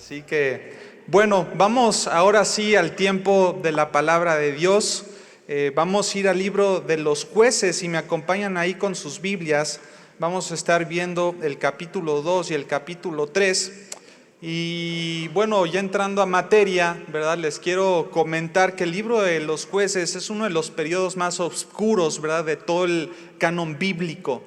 Así que, bueno, vamos ahora sí al tiempo de la palabra de Dios. Vamos a ir al libro de los Jueces. Si me acompañan ahí con sus Biblias, vamos a estar viendo el capítulo 2 y el capítulo 3. Y bueno, ya entrando a materia, ¿verdad? Les quiero comentar que el libro de los Jueces es uno de los periodos más oscuros, ¿verdad?, de todo el canon bíblico.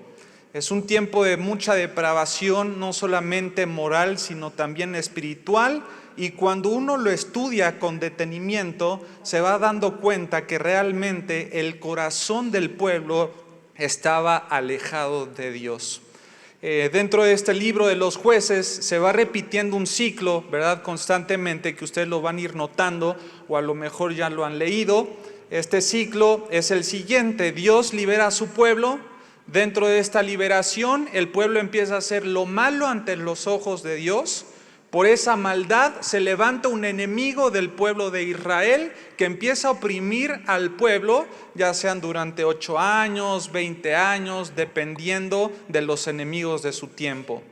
Es un tiempo de mucha depravación, no solamente moral, sino también espiritual. Y cuando uno lo estudia con detenimiento, se va dando cuenta que realmente el corazón del pueblo estaba alejado de Dios. Dentro de este libro de los Jueces se va repitiendo un ciclo, ¿verdad?, constantemente, que ustedes lo van a ir notando, o a lo mejor ya lo han leído. Este ciclo es el siguiente: Dios libera a su pueblo. Dentro de esta liberación, el pueblo empieza a hacer lo malo ante los ojos de Dios. Por esa maldad se levanta un enemigo del pueblo de Israel que empieza a oprimir al pueblo, ya sean durante 8 años, 20 años, dependiendo de los enemigos de su tiempo.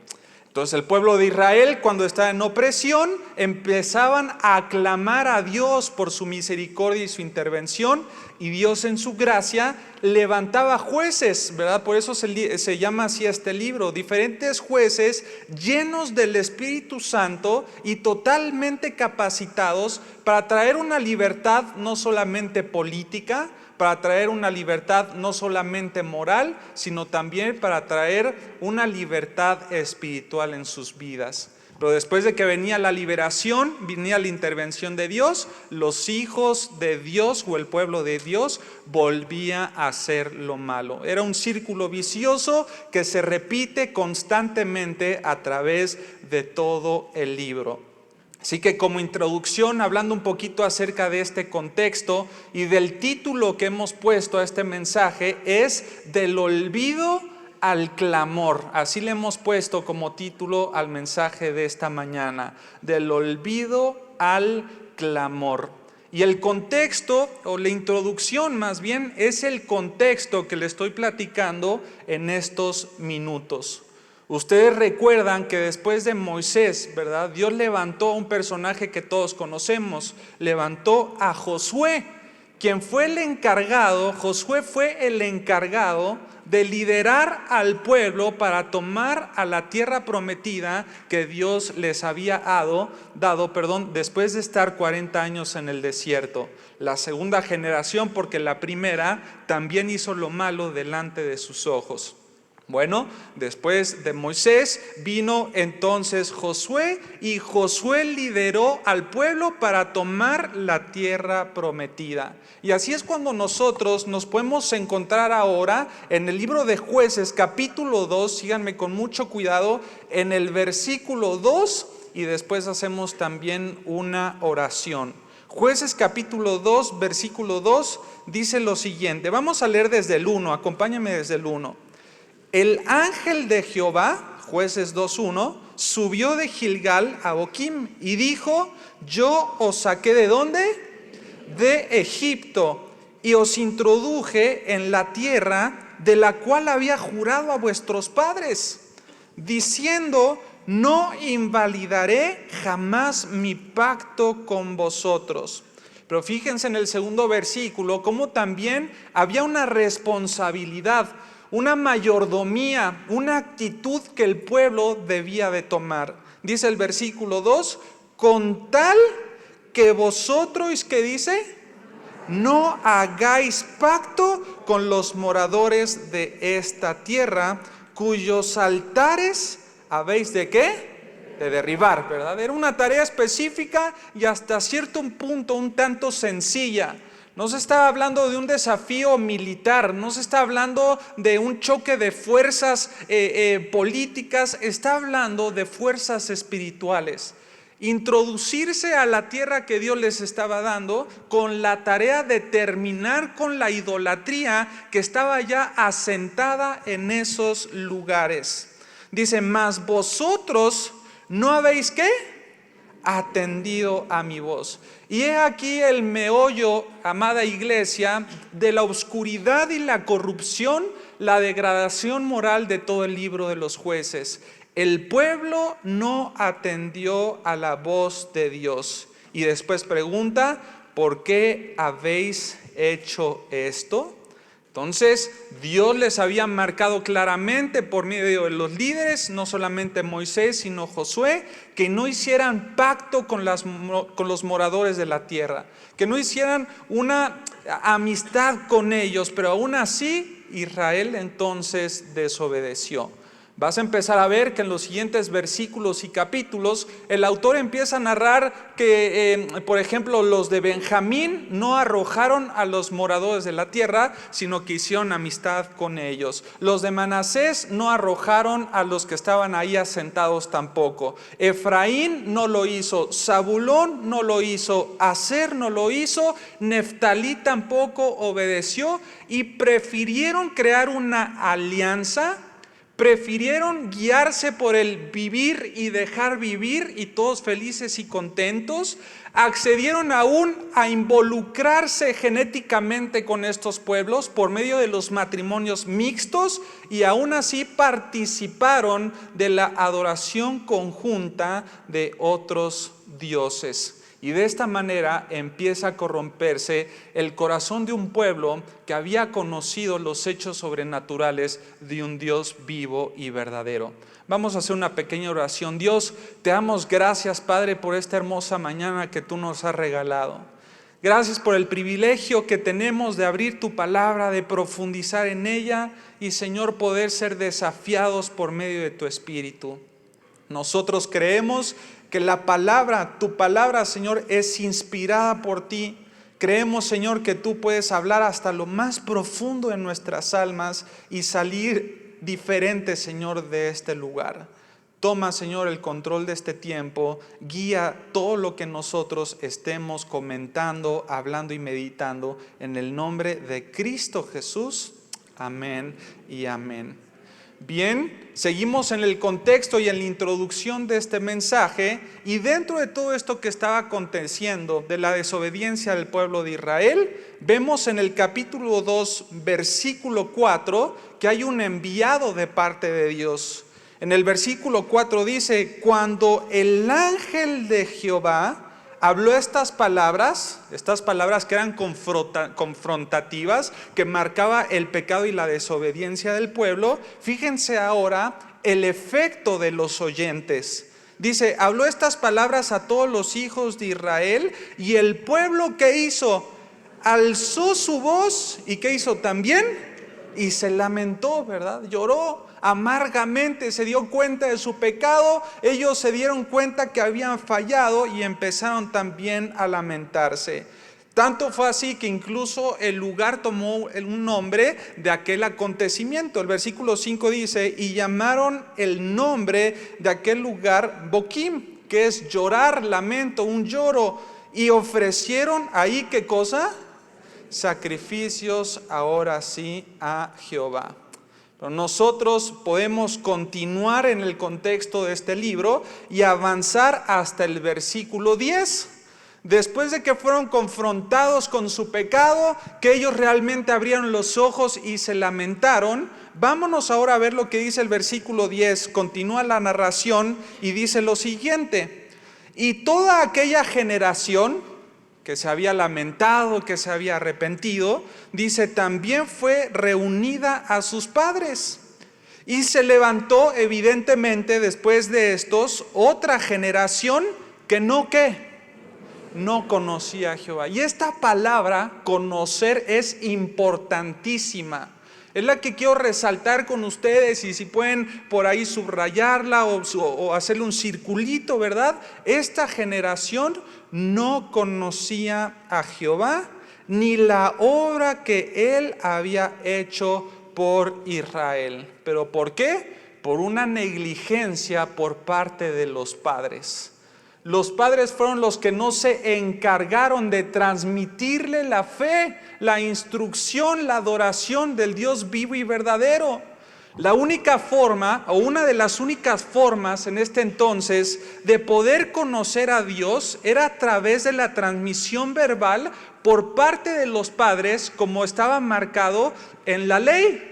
Entonces el pueblo de Israel, cuando estaba en opresión, empezaban a clamar a Dios por su misericordia y su intervención, y Dios en su gracia levantaba jueces, ¿verdad? Por eso se llama así este libro: diferentes jueces llenos del Espíritu Santo y totalmente capacitados para traer una libertad no solamente política, para traer una libertad no solamente moral, sino también para traer una libertad espiritual en sus vidas. Pero después de que venía la liberación, venía la intervención de Dios, los hijos de Dios o el pueblo de Dios volvía a hacer lo malo. Era un círculo vicioso que se repite constantemente a través de todo el libro. Así que, como introducción, hablando un poquito acerca de este contexto y del título que hemos puesto a este mensaje, es Del olvido al clamor. Así le hemos puesto como título al mensaje de esta mañana: Del olvido al clamor. Y el contexto, o la introducción más bien, es el contexto que le estoy platicando en estos minutos. Ustedes recuerdan que después de Moisés, ¿verdad?, Dios levantó a un personaje que todos conocemos. Levantó a Josué, quien fue el encargado. Josué fue el encargado de liderar al pueblo para tomar a la tierra prometida que Dios les había dado, después de estar 40 años en el desierto. La segunda generación, porque la primera también hizo lo malo delante de sus ojos. Bueno, después de Moisés vino entonces Josué, y Josué lideró al pueblo para tomar la tierra prometida. Y así es cuando nosotros nos podemos encontrar ahora en el libro de Jueces, capítulo 2, síganme con mucho cuidado, en el versículo 2, y después hacemos también una oración. Jueces capítulo 2, versículo 2, dice lo siguiente. Vamos a leer desde el 1, acompáñame desde el 1. El ángel de Jehová, Jueces 2:1, subió de Gilgal a Boquim y dijo: yo os saqué ¿de dónde? De Egipto, y os introduje en la tierra de la cual había jurado a vuestros padres, diciendo: no invalidaré jamás mi pacto con vosotros. Pero fíjense en el segundo versículo cómo también había una responsabilidad, una mayordomía, una actitud que el pueblo debía de tomar. Dice el versículo 2: con tal que vosotros, ¿qué dice? No hagáis pacto con los moradores de esta tierra, cuyos altares habéis ¿de qué? De derribar, ¿verdad? Era una tarea específica y hasta cierto punto un tanto sencilla. No se está hablando de un desafío militar, no se está hablando de un choque de fuerzas políticas, está hablando de fuerzas espirituales. Introducirse a la tierra que Dios les estaba dando con la tarea de terminar con la idolatría que estaba ya asentada en esos lugares. Dice: mas vosotros no habéis ¿qué? Atendido a mi voz. Y he aquí el meollo, amada iglesia, de la oscuridad y la corrupción, la degradación moral de todo el libro de los Jueces. El pueblo no atendió a la voz de Dios. Y después pregunta, ¿por qué habéis hecho esto? Entonces, Dios les había marcado claramente por medio de los líderes, no solamente Moisés, sino Josué, que no hicieran pacto con los moradores de la tierra, que no hicieran una amistad con ellos, pero aún así Israel entonces desobedeció. Vas a empezar a ver que en los siguientes versículos y capítulos el autor empieza a narrar que, por ejemplo, los de Benjamín no arrojaron a los moradores de la tierra, sino que hicieron amistad con ellos. Los de Manasés no arrojaron a los que estaban ahí asentados tampoco. Efraín no lo hizo, Zabulón no lo hizo, Aser no lo hizo, Neftalí tampoco obedeció y prefirieron crear una alianza. Prefirieron guiarse por el vivir y dejar vivir y todos felices y contentos. Accedieron aún a involucrarse genéticamente con estos pueblos por medio de los matrimonios mixtos y aún así participaron de la adoración conjunta de otros dioses. Y de esta manera empieza a corromperse el corazón de un pueblo que había conocido los hechos sobrenaturales de un Dios vivo y verdadero. Vamos a hacer una pequeña oración. Dios, te damos gracias, Padre, por esta hermosa mañana que tú nos has regalado. Gracias por el privilegio que tenemos de abrir tu palabra, de profundizar en ella y, Señor, poder ser desafiados por medio de tu Espíritu. Nosotros creemos que la palabra, tu palabra, Señor, es inspirada por ti. Creemos, Señor, que tú puedes hablar hasta lo más profundo de nuestras almas y salir diferente, Señor, de este lugar. Toma, Señor, el control de este tiempo, guía todo lo que nosotros estemos comentando, hablando y meditando en el nombre de Cristo Jesús. Amén y amén. Bien, seguimos en el contexto y en la introducción de este mensaje, y dentro de todo esto que estaba aconteciendo de la desobediencia del pueblo de Israel, vemos en el capítulo 2, versículo 4, que hay un enviado de parte de Dios. En el versículo 4 dice, cuando el ángel de Jehová habló estas palabras que eran confrontativas, que marcaba el pecado y la desobediencia del pueblo. Fíjense ahora el efecto de los oyentes. Dice, habló estas palabras a todos los hijos de Israel, y el pueblo, ¿qué hizo? Alzó su voz, ¿y qué hizo también? Y se lamentó, ¿verdad? Lloró amargamente, se dio cuenta de su pecado. Ellos se dieron cuenta que habían fallado y empezaron también a lamentarse. Tanto fue así que incluso el lugar tomó un nombre de aquel acontecimiento. El versículo 5 dice, y llamaron el nombre de aquel lugar Boquim, que es llorar, lamento, un lloro. Y ofrecieron ahí, ¿qué cosa? Sacrificios ahora sí a Jehová. Pero nosotros podemos continuar en el contexto de este libro y avanzar hasta el versículo 10. Después de que fueron confrontados con su pecado, que ellos realmente abrieron los ojos y se lamentaron, vámonos ahora a ver lo que dice el versículo 10. Continúa la narración y dice lo siguiente: y toda aquella generación que se había lamentado, que se había arrepentido, dice, también fue reunida a sus padres. Y se levantó evidentemente después de estos otra generación que no conocía a Jehová. Y esta palabra conocer es importantísima. Es la que quiero resaltar con ustedes, y si pueden por ahí subrayarla o hacerle un circulito, ¿verdad? Esta generación no conocía a Jehová ni la obra que él había hecho por Israel. ¿Pero por qué? Por una negligencia por parte de los padres. Los padres fueron los que no se encargaron de transmitirle la fe, la instrucción, la adoración del Dios vivo y verdadero. La única forma, o una de las únicas formas en este entonces de poder conocer a Dios era a través de la transmisión verbal por parte de los padres, como estaba marcado en la ley.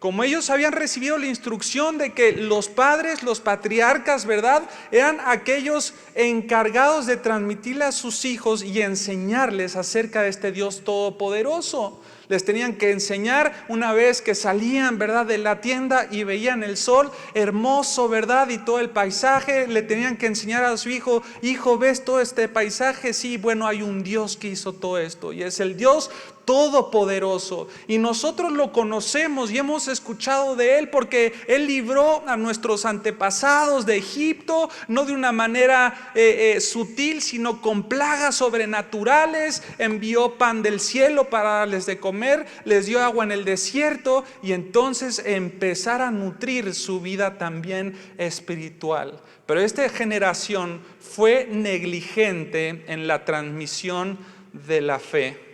Como ellos habían recibido la instrucción de que los padres, los patriarcas, ¿verdad?, eran aquellos encargados de transmitirle a sus hijos y enseñarles acerca de este Dios todopoderoso. Les tenían que enseñar una vez que salían, ¿verdad?, de la tienda y veían el sol hermoso, ¿verdad?, y todo el paisaje. Le tenían que enseñar a su hijo: hijo, ¿ves todo este paisaje? Sí, bueno, hay un Dios que hizo todo esto y es el Dios todopoderoso, y nosotros lo conocemos y hemos escuchado de Él porque Él libró a nuestros antepasados de Egipto, no de una manera sutil, sino con plagas sobrenaturales. Envió pan del cielo para darles de comer, les dio agua en el desierto, y entonces empezar a nutrir su vida también espiritual. Pero esta generación fue negligente en la transmisión de la fe.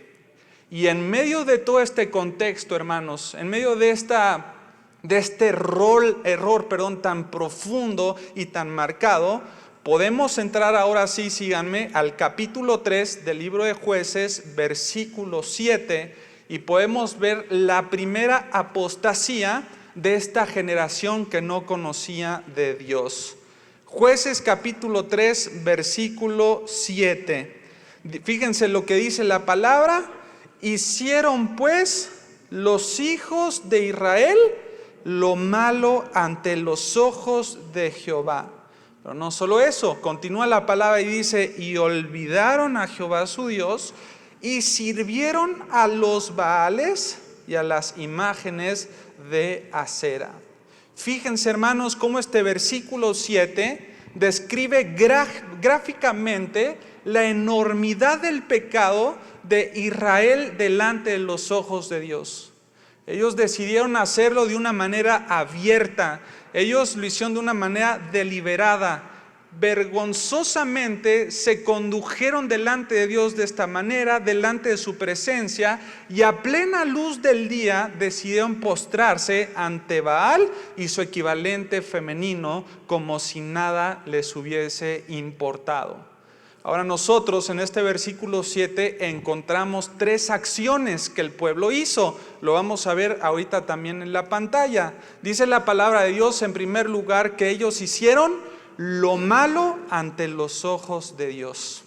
Y en medio de todo este contexto, hermanos, en medio de este error tan profundo y tan marcado, podemos entrar ahora sí, síganme, al capítulo 3 del libro de Jueces, versículo 7, y podemos ver la primera apostasía de esta generación que no conocía de Dios. Jueces capítulo 3, versículo 7. Fíjense lo que dice la palabra. Hicieron pues los hijos de Israel lo malo ante los ojos de Jehová. Pero no solo eso, continúa la palabra y dice: y olvidaron a Jehová su Dios y sirvieron a los Baales y a las imágenes de Acera. Fíjense, hermanos, cómo este versículo 7 describe gráficamente la enormidad del pecado de Israel delante de los ojos de Dios. Ellos decidieron hacerlo de una manera abierta. Ellos lo hicieron de una manera deliberada. Vergonzosamente se condujeron delante de Dios de esta manera, delante de su presencia, y a plena luz del día decidieron postrarse ante Baal y su equivalente femenino, como si nada les hubiese importado. Ahora nosotros en este versículo 7 encontramos 3 acciones que el pueblo hizo. Lo vamos a ver ahorita también en la pantalla. Dice la palabra de Dios, en primer lugar, que ellos hicieron lo malo ante los ojos de Dios.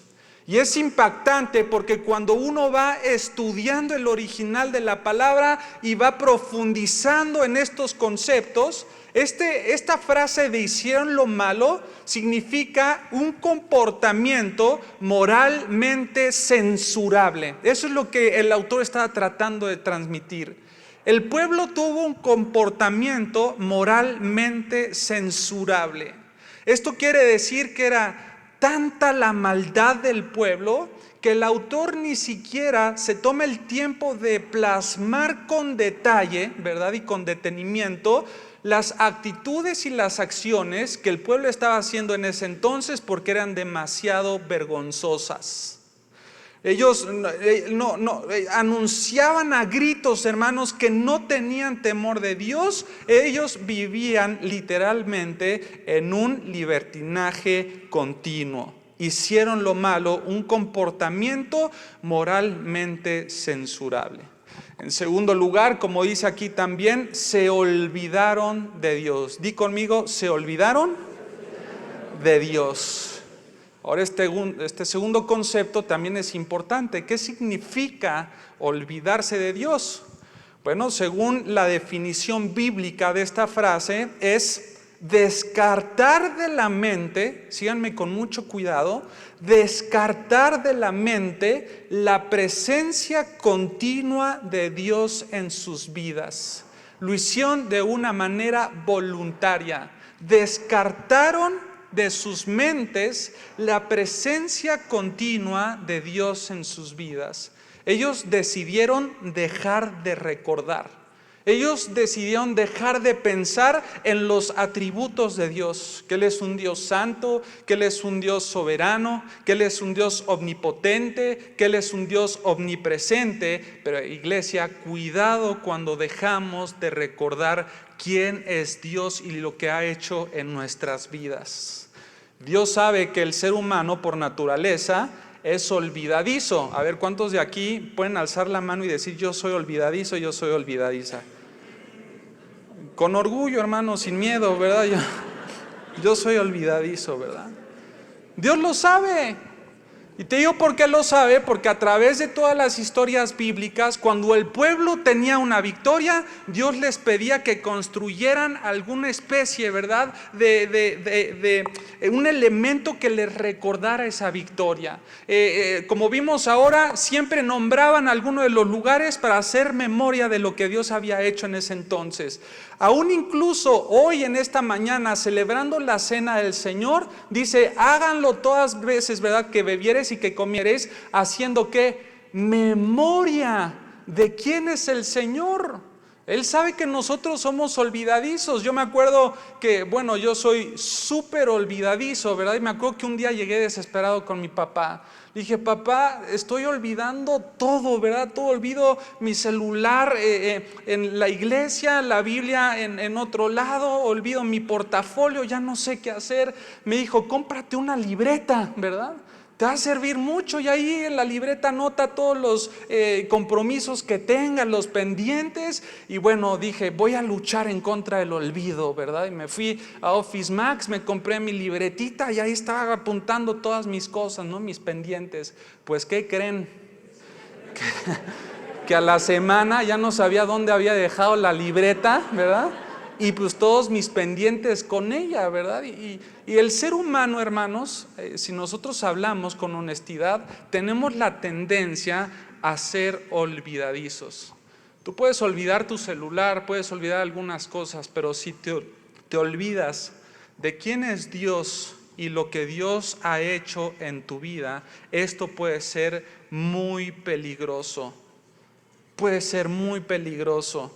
Y es impactante porque cuando uno va estudiando el original de la palabra y va profundizando en estos conceptos, esta frase de hicieron lo malo significa un comportamiento moralmente censurable. Eso es lo que el autor estaba tratando de transmitir. El pueblo tuvo un comportamiento moralmente censurable. Esto quiere decir que era tanta la maldad del pueblo que el autor ni siquiera se toma el tiempo de plasmar con detalle, ¿verdad?, y con detenimiento las actitudes y las acciones que el pueblo estaba haciendo en ese entonces, porque eran demasiado vergonzosas. Ellos anunciaban a gritos, hermanos, que no tenían temor de Dios. Ellos vivían literalmente en un libertinaje continuo. Hicieron lo malo, un comportamiento moralmente censurable. En segundo lugar, como dice aquí también, se olvidaron de Dios. Di conmigo, se olvidaron de Dios. Ahora este segundo concepto también es importante. ¿Qué significa olvidarse de Dios? Bueno, según la definición bíblica de esta frase, es descartar de la mente, síganme con mucho cuidado, descartar de la mente la presencia continua de Dios en sus vidas. Lo hicieron de una manera voluntaria. Descartaron de sus mentes la presencia continua de Dios en sus vidas. Ellos decidieron dejar de recordar. Ellos decidieron dejar de pensar en los atributos de Dios, que Él es un Dios santo, que Él es un Dios soberano, que Él es un Dios omnipotente, que Él es un Dios omnipresente. Pero iglesia, cuidado cuando dejamos de recordar quién es Dios y lo que ha hecho en nuestras vidas. Dios sabe que el ser humano por naturaleza es olvidadizo. A ver, ¿cuántos de aquí pueden alzar la mano y decir: yo soy olvidadizo, yo soy olvidadiza? Con orgullo, hermano, sin miedo, ¿verdad? Yo soy olvidadizo, ¿verdad? Dios lo sabe. Y te digo por qué lo sabe, porque a través de todas las historias bíblicas, cuando el pueblo tenía una victoria, Dios les pedía que construyeran alguna especie, ¿verdad?, de un elemento que les recordara esa victoria. Como vimos ahora, siempre nombraban alguno de los lugares para hacer memoria de lo que Dios había hecho en ese entonces. Aún incluso hoy en esta mañana, celebrando la cena del Señor, dice, háganlo todas veces, ¿verdad?, que bebieres y que comieres, haciendo ¿qué? Memoria de quién es el Señor. Él sabe que nosotros somos olvidadizos. Yo me acuerdo que, bueno, yo soy súper olvidadizo, ¿verdad? Y me acuerdo que un día llegué desesperado con mi papá. Dije, papá, estoy olvidando todo, ¿verdad? Todo, olvido mi celular en la iglesia, la Biblia en otro lado, olvido mi portafolio, ya no sé qué hacer. Me dijo, cómprate una libreta, ¿verdad? Te va a servir mucho, y ahí en la libreta anota todos los compromisos que tengas, los pendientes. Y bueno, dije, voy a luchar en contra del olvido, ¿verdad? Y me fui a Office Max, me compré mi libretita y ahí estaba apuntando todas mis cosas, ¿no? Mis pendientes. Pues, ¿qué creen? Que a la semana ya no sabía dónde había dejado la libreta, ¿verdad? Y pues todos mis pendientes con ella, ¿verdad? Y el ser humano, hermanos, si nosotros hablamos con honestidad, tenemos la tendencia a ser olvidadizos. Tú puedes olvidar tu celular, puedes olvidar algunas cosas, pero si te olvidas de quién es Dios y lo que Dios ha hecho en tu vida, esto puede ser muy peligroso. Puede ser muy peligroso.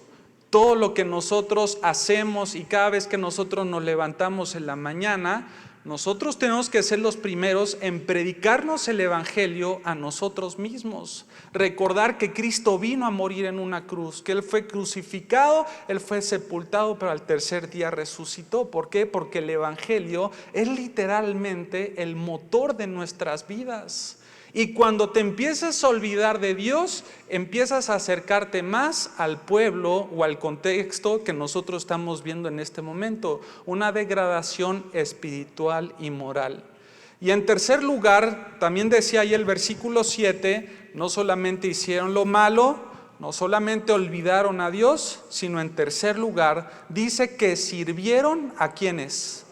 Todo lo que nosotros hacemos y cada vez que nosotros nos levantamos en la mañana, nosotros tenemos que ser los primeros en predicarnos el evangelio a nosotros mismos. Recordar que Cristo vino a morir en una cruz, que Él fue crucificado, Él fue sepultado, pero al tercer día resucitó. ¿Por qué? Porque el evangelio es literalmente el motor de nuestras vidas. Y cuando te empiezas a olvidar de Dios, empiezas a acercarte más al pueblo o al contexto que nosotros estamos viendo en este momento, una degradación espiritual y moral. Y en tercer lugar, también decía ahí el versículo 7, no solamente hicieron lo malo, no solamente olvidaron a Dios, sino en tercer lugar, dice que sirvieron ¿a quiénes?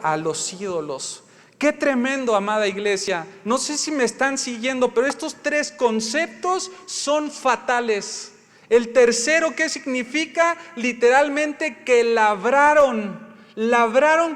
A los ídolos. Qué tremendo, amada iglesia. No sé si me están siguiendo, pero estos tres conceptos son fatales. El tercero, ¿qué significa? Literalmente que labraron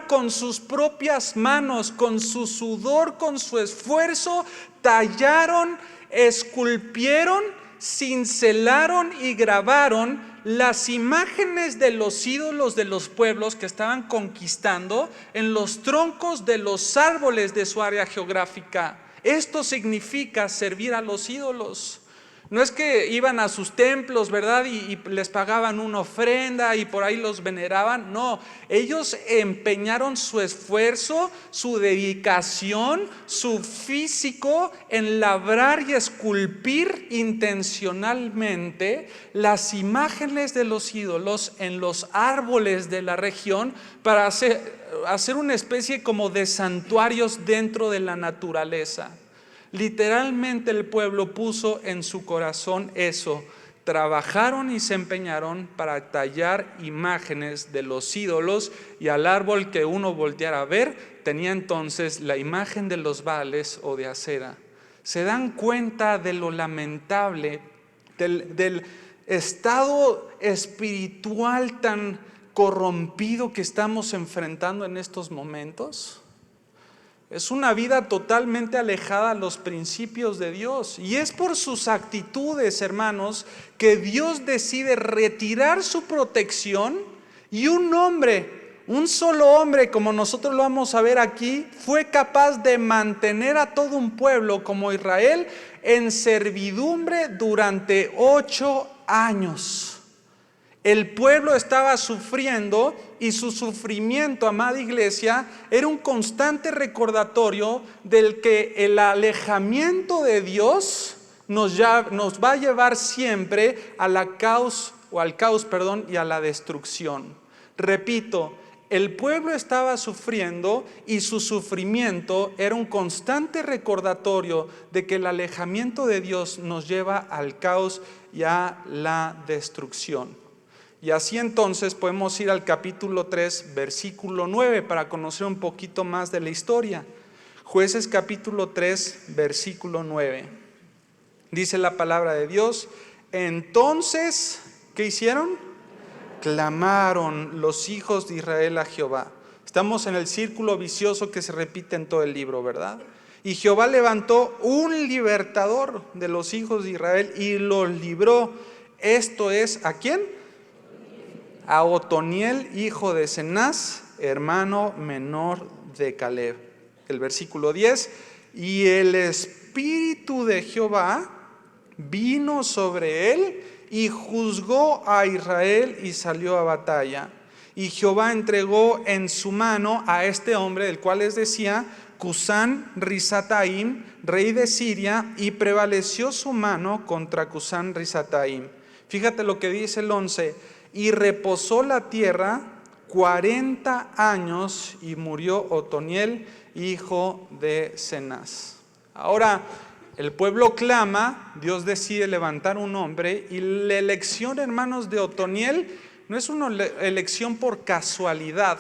con sus propias manos, con su sudor, con su esfuerzo, tallaron, esculpieron, cincelaron y grabaron las imágenes de los ídolos de los pueblos que estaban conquistando en los troncos de los árboles de su área geográfica. Esto significa servir a los ídolos. No es que iban a sus templos, ¿verdad? Y les pagaban una ofrenda y por ahí los veneraban. No, ellos empeñaron su esfuerzo, su dedicación, su físico en labrar y esculpir intencionalmente las imágenes de los ídolos en los árboles de la región para hacer una especie como de santuarios dentro de la naturaleza. Literalmente el pueblo puso en su corazón eso. Trabajaron y se empeñaron para tallar imágenes de los ídolos, y al árbol que uno volteara a ver tenía entonces la imagen de los Baales o de Acera. ¿Se dan cuenta de lo lamentable, del estado espiritual tan corrompido que estamos enfrentando en estos momentos? Es una vida totalmente alejada a los principios de Dios. Y es por sus actitudes, hermanos, que Dios decide retirar su protección, y un solo hombre, como nosotros lo vamos a ver aquí, fue capaz de mantener a todo un pueblo como Israel en servidumbre durante 8 años. El pueblo estaba sufriendo, y su sufrimiento, amada iglesia, era un constante recordatorio del que el alejamiento de Dios nos va a llevar siempre a al caos y a la destrucción. Repito, el pueblo estaba sufriendo y su sufrimiento era un constante recordatorio de que el alejamiento de Dios nos lleva al caos y a la destrucción. Y así entonces podemos ir al capítulo 3, versículo 9, para conocer un poquito más de la historia. Jueces capítulo 3, versículo 9. Dice la palabra de Dios: entonces, ¿qué hicieron? Clamaron los hijos de Israel a Jehová. Estamos en el círculo vicioso que se repite en todo el libro, ¿verdad? Y Jehová levantó un libertador de los hijos de Israel y los libró. Esto es, ¿a quién? A Otoniel, hijo de Cenaz, hermano menor de Caleb. El versículo 10, y el Espíritu de Jehová vino sobre él y juzgó a Israel y salió a batalla. Y Jehová entregó en su mano a este hombre, del cual les decía Cusán Risataim, rey de Siria, y prevaleció su mano contra Cusán Risataim. Fíjate lo que dice el 11, y reposó la tierra 40 años y murió Otoniel, hijo de Cenaz. Ahora, el pueblo clama, Dios decide levantar un hombre, y la elección, hermanos, de Otoniel no es una elección por casualidad.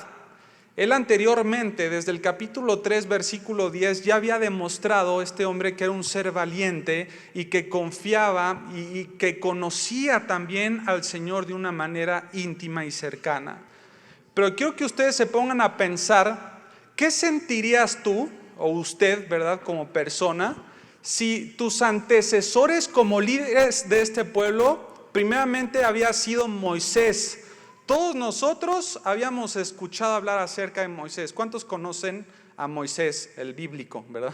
Él anteriormente, desde el capítulo 3, versículo 10, ya había demostrado este hombre que era un ser valiente y que confiaba y que conocía también al Señor de una manera íntima y cercana. Pero quiero que ustedes se pongan a pensar, ¿qué sentirías tú o usted, verdad, como persona, si tus antecesores como líderes de este pueblo, primeramente había sido Moisés? Todos nosotros habíamos escuchado hablar acerca de Moisés. ¿Cuántos conocen a Moisés, el bíblico, verdad?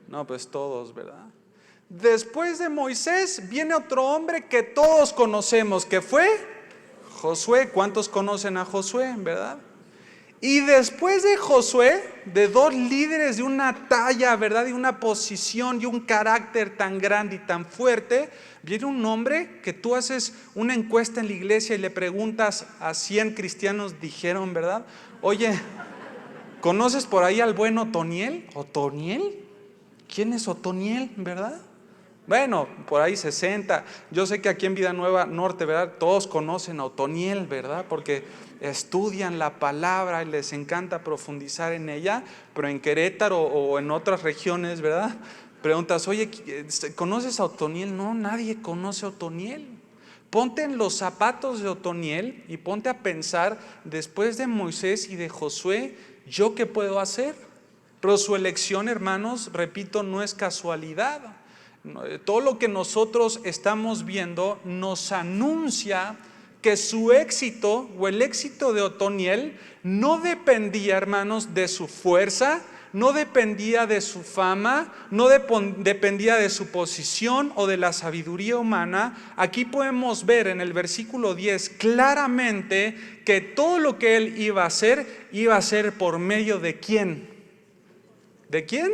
No, pues todos, ¿verdad? Después de Moisés viene otro hombre que todos conocemos, que fue Josué. ¿Cuántos conocen a Josué, verdad? Y después de Josué, de dos líderes de una talla, ¿verdad? De una posición y un carácter tan grande y tan fuerte, viene un hombre que tú haces una encuesta en la iglesia y le preguntas a 100 cristianos, dijeron, ¿verdad? Oye, ¿conoces por ahí al buen Otoniel? ¿Otoniel? ¿Quién es Otoniel, verdad? Bueno, por ahí 60. Yo sé que aquí en Vida Nueva Norte, ¿verdad? Todos conocen a Otoniel, ¿verdad? Porque estudian la palabra y les encanta profundizar en ella, pero en Querétaro o en otras regiones, ¿verdad? Preguntas, oye, ¿conoces a Otoniel? No, nadie conoce a Otoniel. Ponte en los zapatos de Otoniel y ponte a pensar, después de Moisés y de Josué, ¿yo qué puedo hacer? Pero su elección, hermanos, repito, no es casualidad. Todo lo que nosotros estamos viendo nos anuncia que su éxito o el éxito de Otoniel no dependía, hermanos, de su fuerza, no dependía de su fama, no dependía de su posición o de la sabiduría humana. Aquí podemos ver en el versículo 10 claramente que todo lo que él iba a hacer por medio de ¿quién? ¿De quién?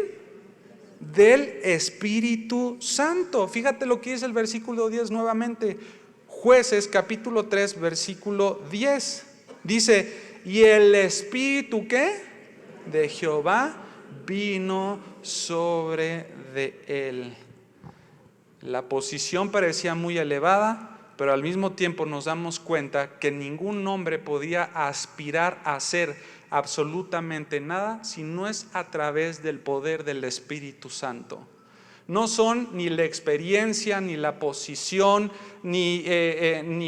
Del Espíritu Santo. Fíjate lo que dice el versículo 10 nuevamente. Jueces capítulo 3 versículo 10. Dice, y el Espíritu ¿qué? De Jehová vino sobre de él. La posición parecía muy elevada, pero al mismo tiempo nos damos cuenta que ningún hombre podía aspirar a ser absolutamente nada si no es a través del poder del Espíritu Santo. No son ni la experiencia, ni la posición, ni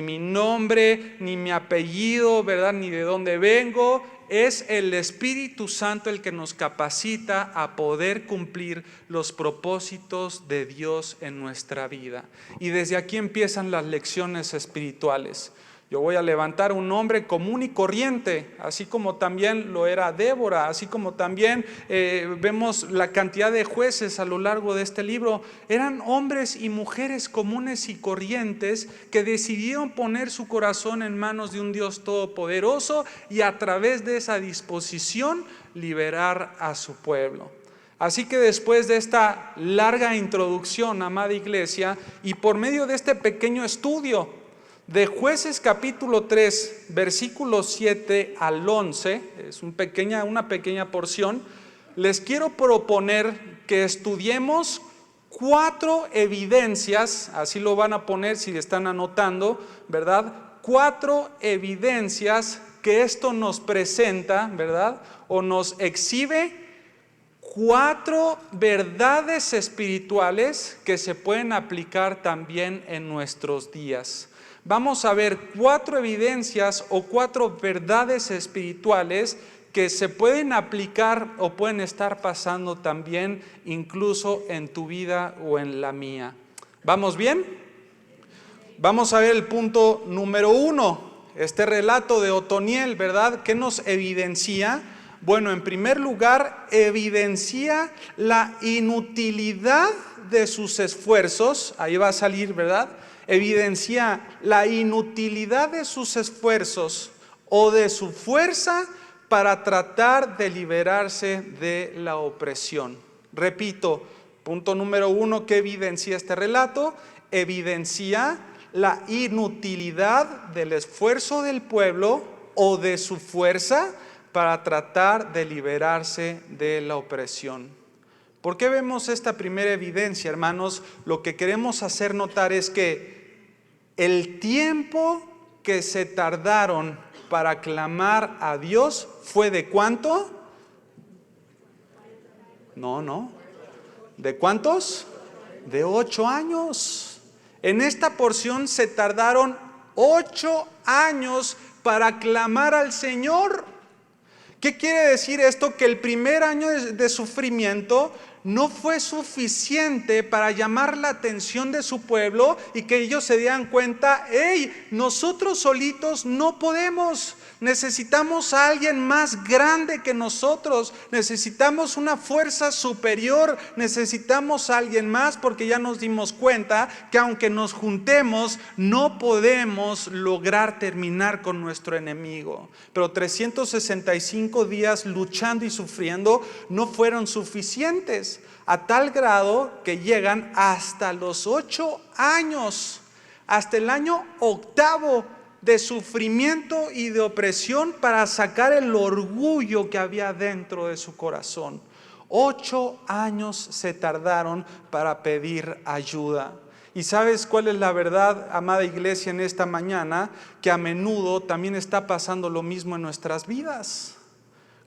mi nombre, ni mi apellido, ¿verdad? Ni de dónde vengo. Es el Espíritu Santo el que nos capacita a poder cumplir los propósitos de Dios en nuestra vida. Y desde aquí empiezan las lecciones espirituales. Yo voy a levantar un hombre común y corriente, así como también lo era Débora, así como también vemos la cantidad de jueces a lo largo de este libro. Eran hombres y mujeres comunes y corrientes que decidieron poner su corazón en manos de un Dios todopoderoso y a través de esa disposición liberar a su pueblo. Así que después de esta larga introducción, amada iglesia, y por medio de este pequeño estudio, De Jueces capítulo 3, versículos 7 al 11, es una pequeña porción. Les quiero proponer que estudiemos 4 evidencias, así lo van a poner si están anotando, ¿verdad? 4 evidencias que esto nos presenta, ¿verdad? O nos exhibe 4 verdades espirituales que se pueden aplicar también en nuestros días. Vamos a ver 4 evidencias o 4 verdades espirituales que se pueden aplicar o pueden estar pasando también incluso en tu vida o en la mía. ¿Vamos bien? Vamos a ver el punto número 1, este relato de Otoniel, ¿verdad? ¿Qué nos evidencia? Bueno, en primer lugar, evidencia la inutilidad de sus esfuerzos. Ahí va a salir, ¿verdad? Evidencia la inutilidad de sus esfuerzos o de su fuerza para tratar de liberarse de la opresión. Repito, punto número 1, ¿qué evidencia este relato? Evidencia la inutilidad del esfuerzo del pueblo o de su fuerza para tratar de liberarse de la opresión. ¿Por qué vemos esta primera evidencia, hermanos? Lo que queremos hacer notar es que el tiempo que se tardaron para clamar a Dios fue ¿de cuánto? No. ¿De cuántos? De 8 años. En esta porción se tardaron 8 años para clamar al Señor. ¿Qué quiere decir esto? Que el primer año de sufrimiento no fue suficiente para llamar la atención de su pueblo y que ellos se dieran cuenta, hey, nosotros solitos no podemos, necesitamos a alguien más grande que nosotros, necesitamos una fuerza superior, necesitamos a alguien más, porque ya nos dimos cuenta que aunque nos juntemos no podemos lograr terminar con nuestro enemigo. Pero 365 días luchando y sufriendo no fueron suficientes, a tal grado que llegan hasta los 8 años, hasta el año 8 de sufrimiento y de opresión para sacar el orgullo que había dentro de su corazón. 8 años se tardaron para pedir ayuda. ¿Y sabes cuál es la verdad, amada iglesia, en esta mañana? Que a menudo también está pasando lo mismo en nuestras vidas.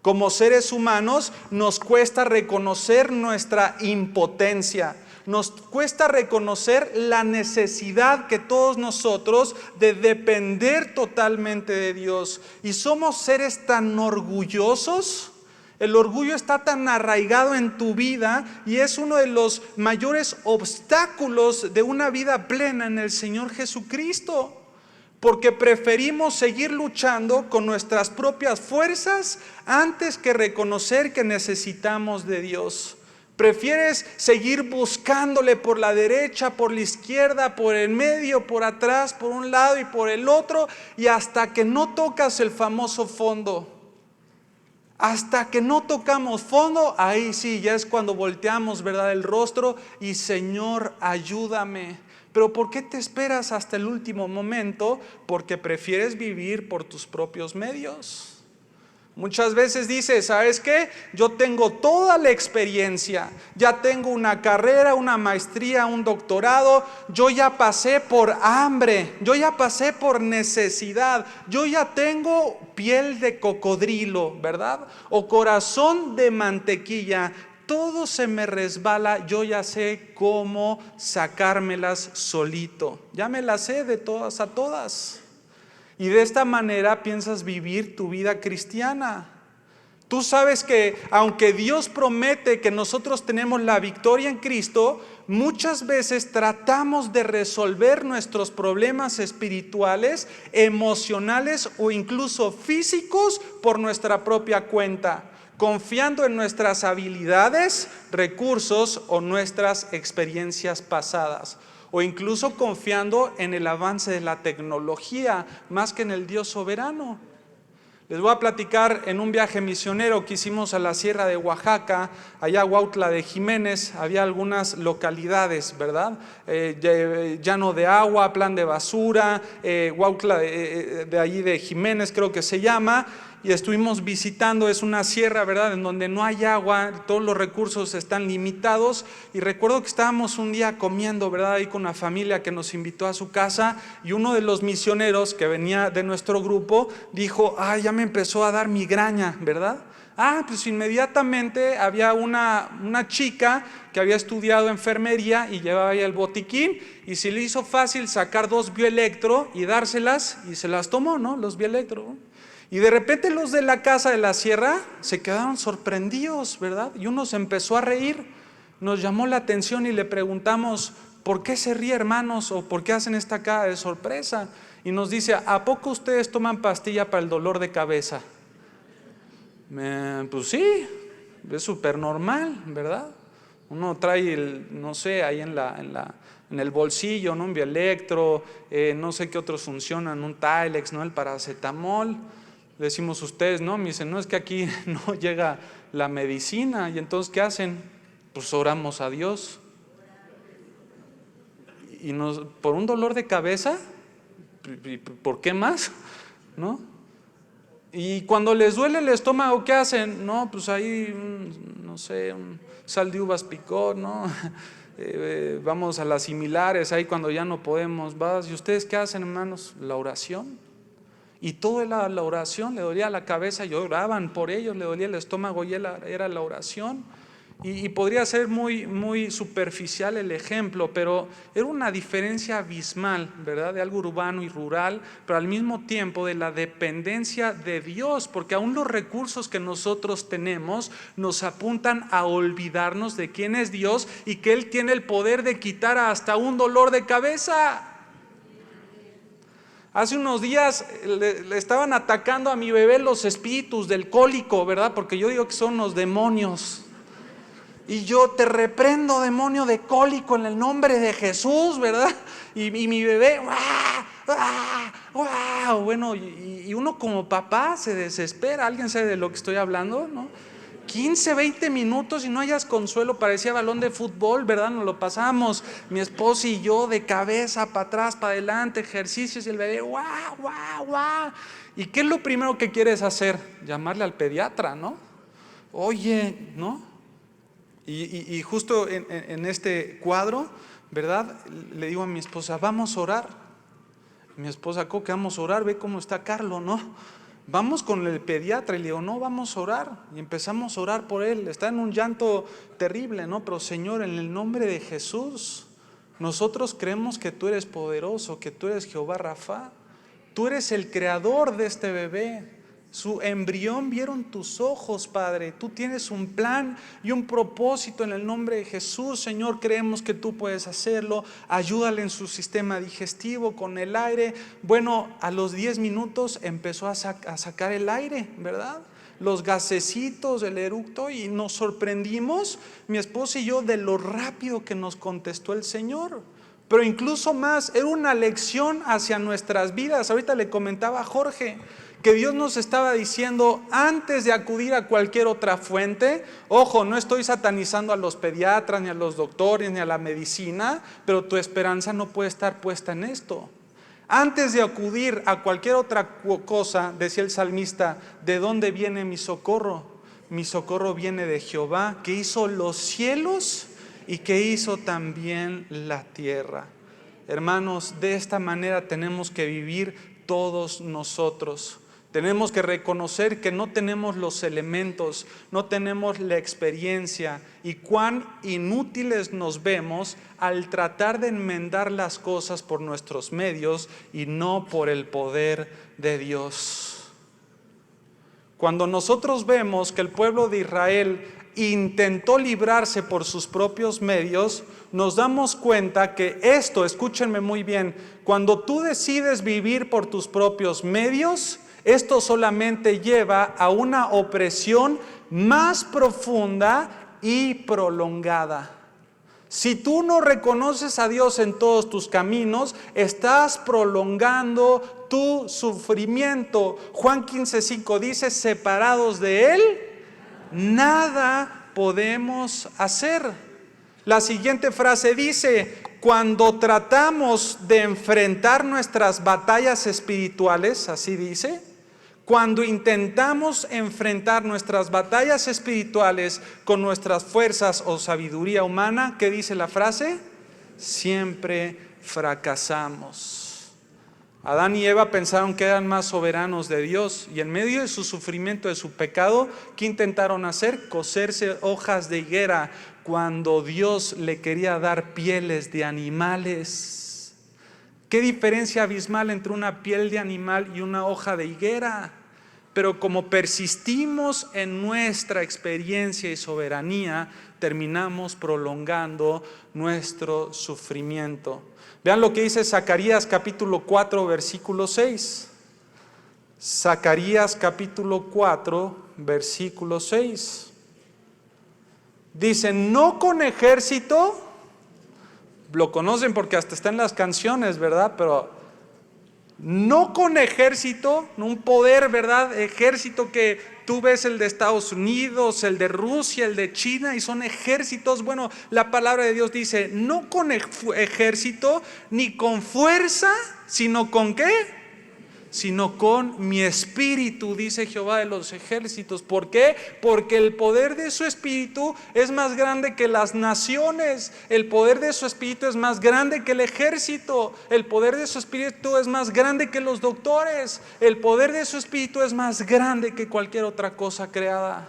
Como seres humanos nos cuesta reconocer nuestra impotencia, nos cuesta reconocer la necesidad que todos nosotros de depender totalmente de Dios. Y somos seres tan orgullosos. El orgullo está tan arraigado en tu vida y es uno de los mayores obstáculos de una vida plena en el Señor Jesucristo. Porque preferimos seguir luchando con nuestras propias fuerzas antes que reconocer que necesitamos de Dios. Prefieres seguir buscándole por la derecha, por la izquierda, por el medio, por atrás, por un lado y por el otro, y hasta que no tocas el famoso fondo. Hasta que no tocamos fondo, ahí sí, ya es cuando volteamos, ¿verdad?, el rostro y Señor, ayúdame. Pero ¿por qué te esperas hasta el último momento? Porque prefieres vivir por tus propios medios. Muchas veces dices, ¿sabes qué? Yo tengo toda la experiencia, ya tengo una carrera, una maestría, un doctorado, yo ya pasé por hambre, yo ya pasé por necesidad, yo ya tengo piel de cocodrilo, ¿verdad? O corazón de mantequilla. Todo se me resbala, yo ya sé cómo sacármelas solito. Ya me las sé de todas a todas. Y de esta manera piensas vivir tu vida cristiana. Tú sabes que aunque Dios promete que nosotros tenemos la victoria en Cristo, muchas veces tratamos de resolver nuestros problemas espirituales, emocionales o incluso físicos por nuestra propia cuenta, confiando en nuestras habilidades, recursos o nuestras experiencias pasadas, o incluso confiando en el avance de la tecnología más que en el Dios soberano. Les voy a platicar en un viaje misionero que hicimos a la Sierra de Oaxaca, allá Huautla de Jiménez. Había algunas localidades, ¿verdad? Llano de Agua, Plan de Basura, Huautla de allí de Jiménez creo que se llama. Y estuvimos visitando, es una sierra, ¿verdad?, en donde no hay agua, todos los recursos están limitados. Y recuerdo que estábamos un día comiendo, ¿verdad?, ahí con una familia que nos invitó a su casa, y uno de los misioneros que venía de nuestro grupo dijo: ya me empezó a dar migraña, ¿verdad? Pues inmediatamente había una chica que había estudiado enfermería y llevaba ahí el botiquín, y se le hizo fácil sacar 2 Bioelectro y dárselas, y se las tomó, ¿no?, los Bioelectro. Y de repente los de la casa de la sierra se quedaron sorprendidos, ¿verdad? Y uno se empezó a reír. Nos llamó la atención y le preguntamos: ¿por qué se ríe, hermanos? ¿O por qué hacen esta cara de sorpresa? Y nos dice: ¿a poco ustedes toman pastilla para el dolor de cabeza? Pues sí, es súper normal, ¿verdad? Uno trae no sé, ahí en el bolsillo, ¿no?, un Bioelectro, no sé qué otros funcionan, un Tylex, ¿no?, el paracetamol. Le decimos: ustedes no. Me dicen: no, es que aquí no llega la medicina. Y entonces, ¿qué hacen? Pues oramos a Dios. Y por un dolor de cabeza, ¿por qué más? ¿No? Y cuando les duele el estómago, ¿qué hacen? No, pues ahí, no sé, un sal de uvas picor, ¿no? Vamos a las similares, ahí cuando ya no podemos, vas. ¿Y ustedes qué hacen, hermanos? La oración. Y toda la oración, le dolía la cabeza, y oraban por ellos, le dolía el estómago, y era la oración. Y podría ser muy, muy superficial el ejemplo, pero era una diferencia abismal, ¿verdad?, de algo urbano y rural, pero al mismo tiempo de la dependencia de Dios, porque aún los recursos que nosotros tenemos nos apuntan a olvidarnos de quién es Dios y que Él tiene el poder de quitar hasta un dolor de cabeza. Hace unos días le estaban atacando a mi bebé los espíritus del cólico, ¿verdad? Porque yo digo que son los demonios. Y yo: te reprendo, demonio de cólico, en el nombre de Jesús, ¿verdad? Y mi bebé, ¡guau! Bueno, y uno como papá se desespera. ¿Alguien sabe de lo que estoy hablando, no? 15, 20 minutos y no hayas consuelo, parecía balón de fútbol, ¿verdad? Nos lo pasamos, mi esposa y yo, de cabeza, para atrás, para adelante, ejercicios, y el bebé, ¡guau, guau, guau! ¿Y qué es lo primero que quieres hacer? Llamarle al pediatra, ¿no? Oye, ¿no? Y justo en este cuadro, ¿verdad?, le digo a mi esposa: vamos a orar. Mi esposa: ¿cómo que vamos a orar? Ve cómo está Carlos, ¿no? Vamos con el pediatra. Y le digo: no, vamos a orar. Y empezamos a orar por él. Está en un llanto terrible, ¿no? Pero: Señor, en el nombre de Jesús, nosotros creemos que tú eres poderoso, que tú eres Jehová Rafa. Tú eres el creador de este bebé. Su embrión vieron tus ojos, Padre. Tú tienes un plan y un propósito en el nombre de Jesús. Señor, creemos que tú puedes hacerlo. Ayúdale en su sistema digestivo con el aire. Bueno, a los 10 minutos empezó a sacar el aire, ¿verdad?, los gasecitos, el eructo, y nos sorprendimos, mi esposa y yo, de lo rápido que nos contestó el Señor. Pero incluso más, era una lección hacia nuestras vidas. Ahorita le comentaba a Jorge que Dios nos estaba diciendo: antes de acudir a cualquier otra fuente, ojo, no estoy satanizando a los pediatras, ni a los doctores, ni a la medicina, pero tu esperanza no puede estar puesta en esto. Antes de acudir a cualquier otra cosa, decía el salmista: ¿de dónde viene mi socorro? Mi socorro viene de Jehová, que hizo los cielos y que hizo también la tierra. Hermanos, de esta manera tenemos que vivir todos nosotros. Tenemos que reconocer que no tenemos los elementos, no tenemos la experiencia, y cuán inútiles nos vemos al tratar de enmendar las cosas por nuestros medios y no por el poder de Dios. Cuando nosotros vemos que el pueblo de Israel intentó librarse por sus propios medios, nos damos cuenta que esto, escúchenme muy bien, cuando tú decides vivir por tus propios medios, esto solamente lleva a una opresión más profunda y prolongada. Si tú no reconoces a Dios en todos tus caminos, estás prolongando tu sufrimiento. Juan 15:5 dice, separados de Él, nada podemos hacer. La siguiente frase dice, cuando tratamos de enfrentar nuestras batallas espirituales, así dice, cuando intentamos enfrentar nuestras batallas espirituales con nuestras fuerzas o sabiduría humana, ¿qué dice la frase? Siempre fracasamos. Adán y Eva pensaron que eran más soberanos de Dios y en medio de su sufrimiento, de su pecado, ¿qué intentaron hacer? Coserse hojas de higuera cuando Dios le quería dar pieles de animales. Qué diferencia abismal entre una piel de animal y una hoja de higuera. Pero como persistimos en nuestra experiencia y soberanía, terminamos prolongando nuestro sufrimiento. Vean lo que dice Zacarías capítulo 4, versículo 6. Zacarías capítulo 4, versículo 6. Dice, no con ejército, lo conocen porque hasta está en las canciones, ¿verdad? Pero no con ejército, un poder, ¿verdad? Ejército que tú ves el de Estados Unidos, el de Rusia, el de China, y son ejércitos. Bueno, la palabra de Dios dice, no con ejército, ni con fuerza, sino con ¿qué? Sino con mi espíritu, dice Jehová de los ejércitos. ¿Por qué? Porque el poder de su espíritu es más grande que las naciones. El poder de su espíritu es más grande que el ejército. El poder de su espíritu es más grande que los doctores. El poder de su espíritu es más grande que cualquier otra cosa creada.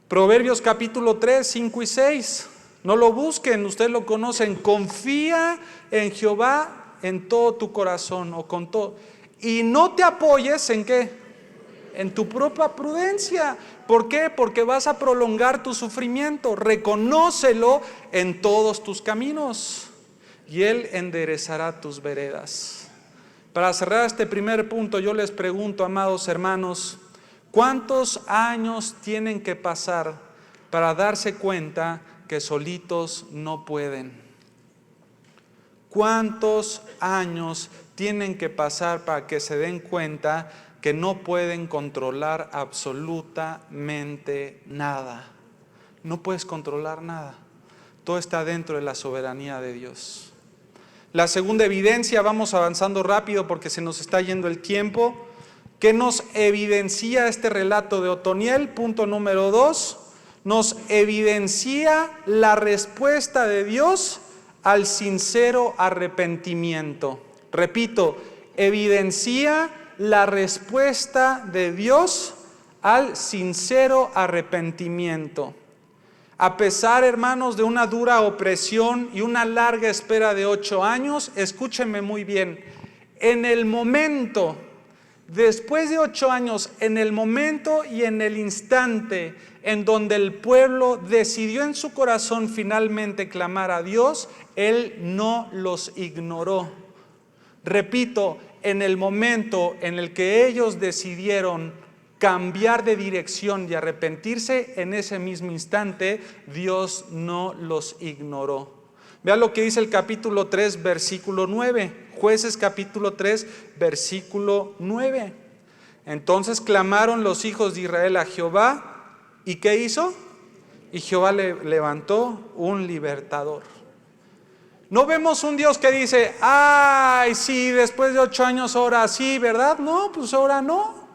Proverbios capítulo 3, 5 y 6. No lo busquen, ustedes lo conocen. Confía en Jehová en todo tu corazón o con todo. Y no te apoyes ¿en qué? En tu propia prudencia. ¿Por qué? Porque vas a prolongar tu sufrimiento. Reconócelo en todos tus caminos y Él enderezará tus veredas. Para cerrar este primer punto, yo les pregunto, amados hermanos, ¿cuántos años tienen que pasar para darse cuenta que solitos no pueden? ¿Cuántos años tienen que pasar para que se den cuenta que no pueden controlar absolutamente nada? No puedes controlar nada. Todo está dentro de la soberanía de Dios. La segunda evidencia, vamos avanzando rápido porque se nos está yendo el tiempo. ¿Qué nos evidencia este relato de Otoniel? Punto número 2. Nos evidencia la respuesta de Dios al sincero arrepentimiento. Repito, evidencia la respuesta de Dios al sincero arrepentimiento. A pesar, hermanos, de una dura opresión y una larga espera de 8 años, escúchenme muy bien, en el momento, después de 8 años, en el momento y en el instante en donde el pueblo decidió en su corazón finalmente clamar a Dios, Él no los ignoró. Repito, en el momento en el que ellos decidieron cambiar de dirección y arrepentirse, en ese mismo instante Dios no los ignoró. Vean lo que dice el capítulo 3, versículo 9. Jueces capítulo 3, versículo 9. Entonces clamaron los hijos de Israel a Jehová. ¿Y qué hizo? Y Jehová le levantó un libertador. No vemos un Dios que dice, ay, sí, después de 8 años ahora sí, ¿verdad? No, pues ahora no.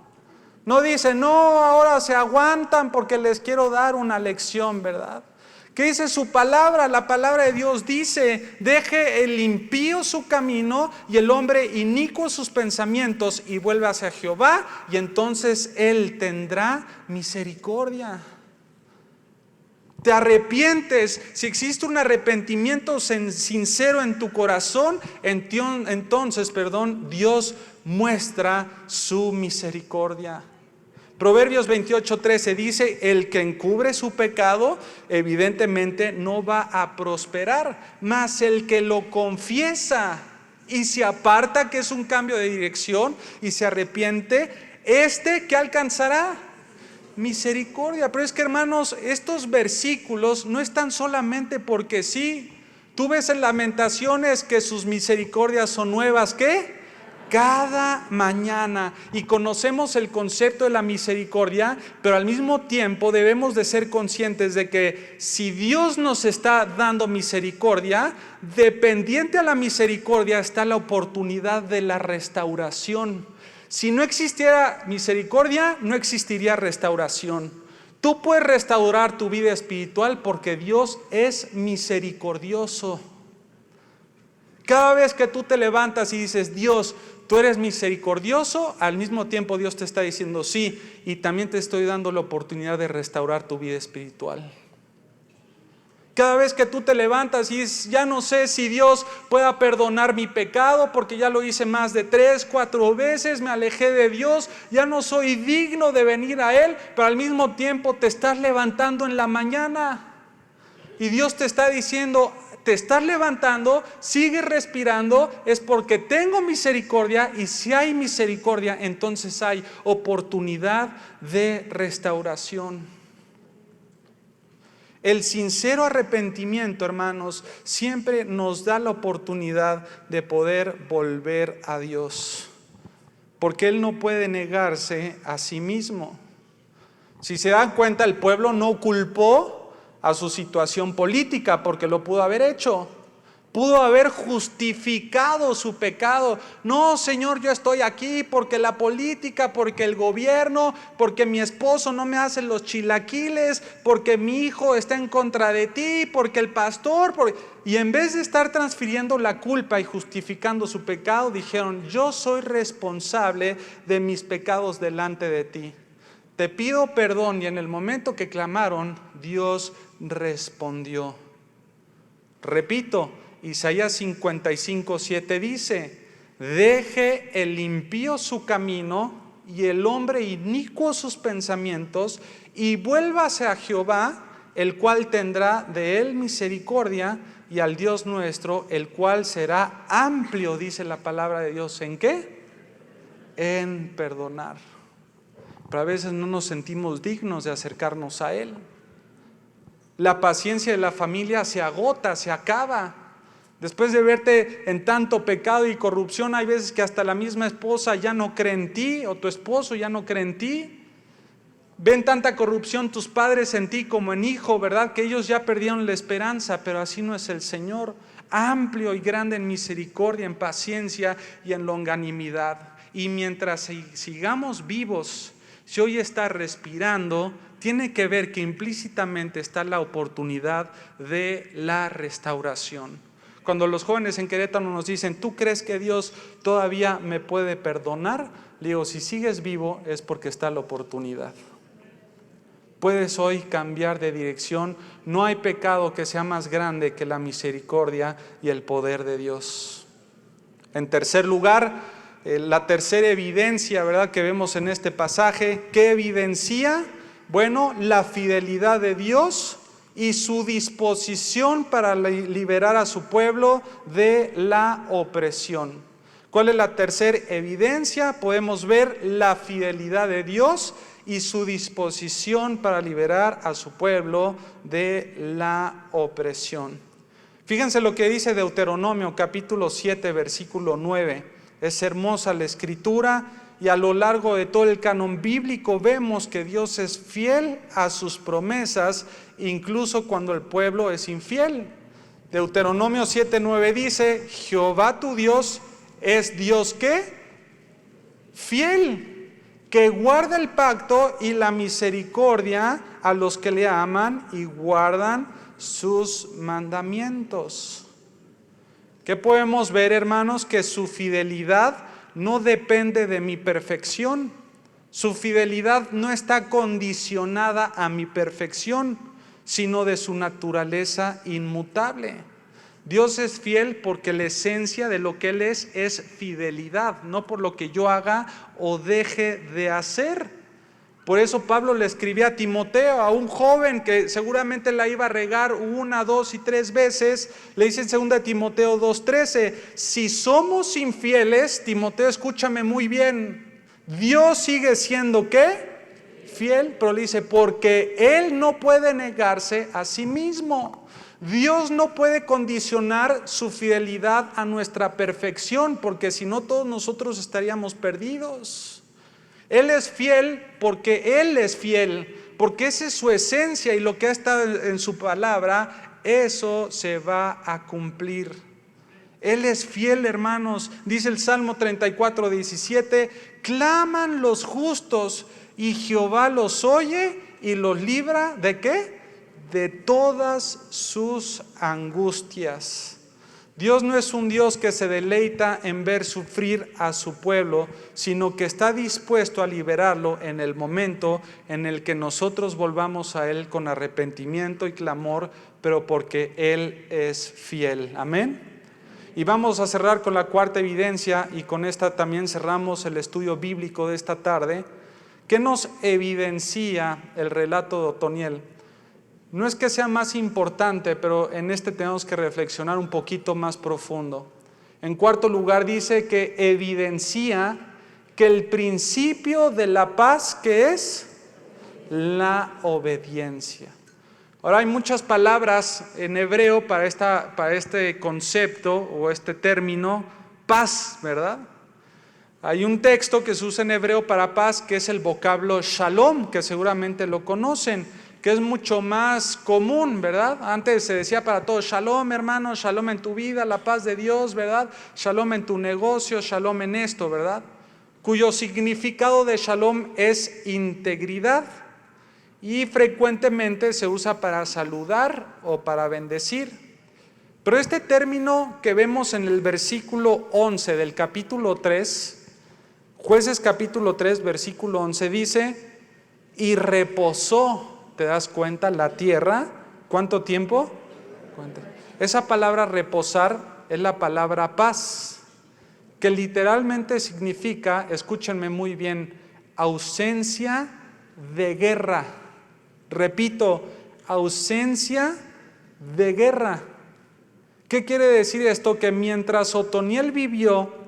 No dice, no, ahora se aguantan porque les quiero dar una lección, ¿verdad? ¿Qué dice su palabra? La palabra de Dios dice, deje el impío su camino y el hombre inicuo sus pensamientos y vuelve hacia Jehová y entonces Él tendrá misericordia. Te arrepientes, si existe un arrepentimiento sincero en tu corazón, entonces, Dios muestra su misericordia. Proverbios 28:13 dice, el que encubre su pecado evidentemente no va a prosperar, mas el que lo confiesa y se aparta, que es un cambio de dirección, y se arrepiente, ¿qué alcanzará? Misericordia. Pero es que, hermanos, estos versículos no están solamente porque sí. Tú ves en Lamentaciones que sus misericordias son nuevas, ¿qué? Cada mañana. Y conocemos el concepto de la misericordia, pero al mismo tiempo debemos de ser conscientes de que si Dios nos está dando misericordia, dependiente a la misericordia está la oportunidad de la restauración. Si no existiera misericordia, no existiría restauración. Tú puedes restaurar tu vida espiritual porque Dios es misericordioso. Cada vez que tú te levantas y dices, Dios, tú eres misericordioso, al mismo tiempo Dios te está diciendo sí, y también te estoy dando la oportunidad de restaurar tu vida espiritual. Cada vez que tú te levantas y dices, ya no sé si Dios pueda perdonar mi pecado porque ya lo hice más de 3, 4 veces, me alejé de Dios, ya no soy digno de venir a Él, pero al mismo tiempo te estás levantando en la mañana y Dios te está diciendo, te estás levantando, sigue respirando, es porque tengo misericordia, y si hay misericordia, entonces hay oportunidad de restauración. El sincero arrepentimiento, hermanos, siempre nos da la oportunidad de poder volver a Dios, porque Él no puede negarse a sí mismo. Si se dan cuenta, el pueblo no culpó a su situación política porque lo pudo haber hecho. Pudo haber justificado su pecado. No, Señor, yo estoy aquí porque la política, porque el gobierno, porque mi esposo no me hace los chilaquiles, porque mi hijo está en contra de ti, porque el pastor. Y en vez de estar transfiriendo la culpa y justificando su pecado, dijeron, yo soy responsable de mis pecados delante de ti. Te pido perdón. Y en el momento que clamaron, Dios respondió. Repito, Isaías 55:7 dice, deje el impío su camino y el hombre inicuo sus pensamientos, y vuélvase a Jehová, el cual tendrá de él misericordia, y al Dios nuestro, el cual será amplio, dice la palabra de Dios, ¿en qué? En perdonar. Pero a veces no nos sentimos dignos de acercarnos a Él. La paciencia de la familia se agota, se acaba. Después de verte en tanto pecado y corrupción, hay veces que hasta la misma esposa ya no cree en ti, o tu esposo ya no cree en ti. Ven tanta corrupción tus padres en ti como en hijo, ¿verdad? Que ellos ya perdieron la esperanza, pero así no es el Señor. Amplio y grande en misericordia, en paciencia y en longanimidad. Y mientras sigamos vivos, si hoy está respirando, tiene que ver que implícitamente está la oportunidad de la restauración. Cuando los jóvenes en Querétaro nos dicen, ¿tú crees que Dios todavía me puede perdonar? Le digo, si sigues vivo es porque está la oportunidad. Puedes hoy cambiar de dirección. No hay pecado que sea más grande que la misericordia y el poder de Dios. En tercer lugar, la tercera evidencia, ¿verdad?, que vemos en este pasaje, ¿qué evidencia? Bueno, la fidelidad de Dios y su disposición para liberar a su pueblo de la opresión. ¿Cuál es la tercera evidencia? Podemos ver la fidelidad de Dios y su disposición para liberar a su pueblo de la opresión. Fíjense lo que dice Deuteronomio capítulo 7 versículo 9. Es hermosa la escritura y a lo largo de todo el canon bíblico vemos que Dios es fiel a sus promesas, incluso cuando el pueblo es infiel. Deuteronomio 7:9 dice, Jehová tu Dios es Dios ¿qué? Fiel, que guarda el pacto y la misericordia a los que le aman y guardan sus mandamientos. ¿Qué podemos ver, hermanos? Que su fidelidad no depende de mi perfección. Su fidelidad no está condicionada a mi perfección, sino de su naturaleza inmutable. Dios es fiel porque la esencia de lo que Él es fidelidad, no por lo que yo haga o deje de hacer. Por eso Pablo le escribía a Timoteo, a un joven que seguramente la iba a regar 1, 2 y 3 veces. Le dice en 2 Timoteo 2:13, si somos infieles, Timoteo, escúchame muy bien, Dios sigue siendo ¿qué? Fiel, pero le dice, porque Él no puede negarse a sí mismo. Dios no puede condicionar su fidelidad a nuestra perfección, porque si no todos nosotros estaríamos perdidos. Él es fiel porque Él es fiel, porque esa es su esencia y lo que ha estado en su palabra, eso se va a cumplir. Él es fiel, hermanos. Dice el Salmo 34:17, claman los justos y Jehová los oye y los libra ¿de qué? De todas sus angustias. Dios no es un Dios que se deleita en ver sufrir a su pueblo, sino que está dispuesto a liberarlo en el momento en el que nosotros volvamos a Él con arrepentimiento y clamor, pero porque Él es fiel. Amén. Y vamos a cerrar con la cuarta evidencia, y con esta también cerramos el estudio bíblico de esta tarde. ¿Qué nos evidencia el relato de Otoniel? No es que sea más importante, pero en este tenemos que reflexionar un poquito más profundo. En cuarto lugar dice que evidencia que el principio de la paz, ¿qué es? La obediencia. Ahora hay muchas palabras en hebreo para este concepto o este término, paz, ¿verdad? Hay un texto que se usa en hebreo para paz que es el vocablo shalom, que seguramente lo conocen, que es mucho más común, ¿verdad? Antes se decía para todos, shalom hermano, shalom en tu vida, la paz de Dios, ¿verdad? Shalom en tu negocio, shalom en esto, ¿verdad? Cuyo significado de shalom es integridad y frecuentemente se usa para saludar o para bendecir. Pero este término que vemos en el versículo 11 del capítulo 3, Jueces capítulo 3, versículo 11 dice, y reposó, ¿te das cuenta? La tierra, ¿cuánto tiempo? Esa palabra reposar es la palabra paz, que literalmente significa, escúchenme muy bien, ausencia de guerra. Repito, ausencia de guerra. ¿Qué quiere decir esto? Que mientras Otoniel vivió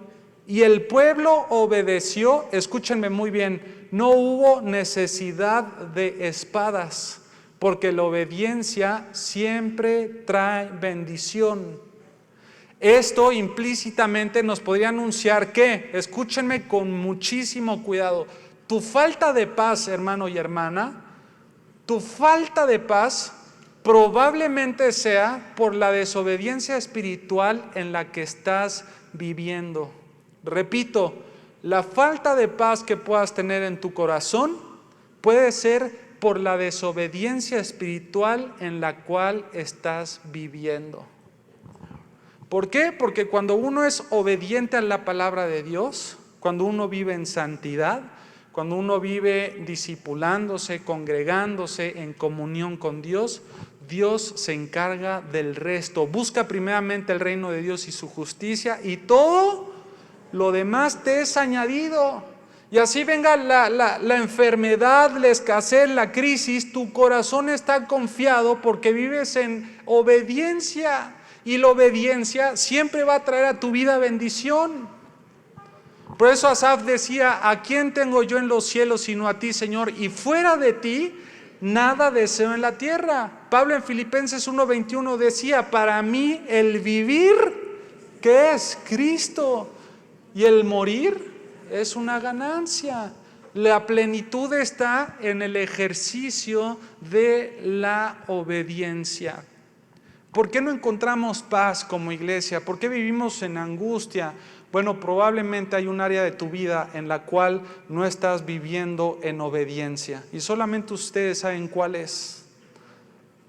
y el pueblo obedeció, escúchenme muy bien, no hubo necesidad de espadas, porque la obediencia siempre trae bendición. Esto implícitamente nos podría anunciar que, escúchenme con muchísimo cuidado, tu falta de paz, hermano y hermana, tu falta de paz probablemente sea por la desobediencia espiritual en la que estás viviendo. Repito, la falta de paz que puedas tener en tu corazón puede ser por la desobediencia espiritual en la cual estás viviendo. ¿Por qué? Porque cuando uno es obediente a la palabra de Dios, cuando uno vive en santidad, cuando uno vive discipulándose, congregándose en comunión con Dios, Dios se encarga del resto. Busca primeramente el reino de Dios y su justicia, y todo lo demás te es añadido. Y así venga la enfermedad, la escasez, la crisis, tu corazón está confiado porque vives en obediencia. Y la obediencia siempre va a traer a tu vida bendición. Por eso Asaf decía, ¿a quién tengo yo en los cielos sino a ti, Señor? Y fuera de ti, nada deseo en la tierra. Pablo en Filipenses 1:21 decía, para mí el vivir, ¿qué es? Cristo. Y el morir es una ganancia. La plenitud está en el ejercicio de la obediencia. ¿Por qué no encontramos paz como iglesia? ¿Por qué vivimos en angustia? Bueno, probablemente hay un área de tu vida en la cual no estás viviendo en obediencia. Y solamente ustedes saben cuál es.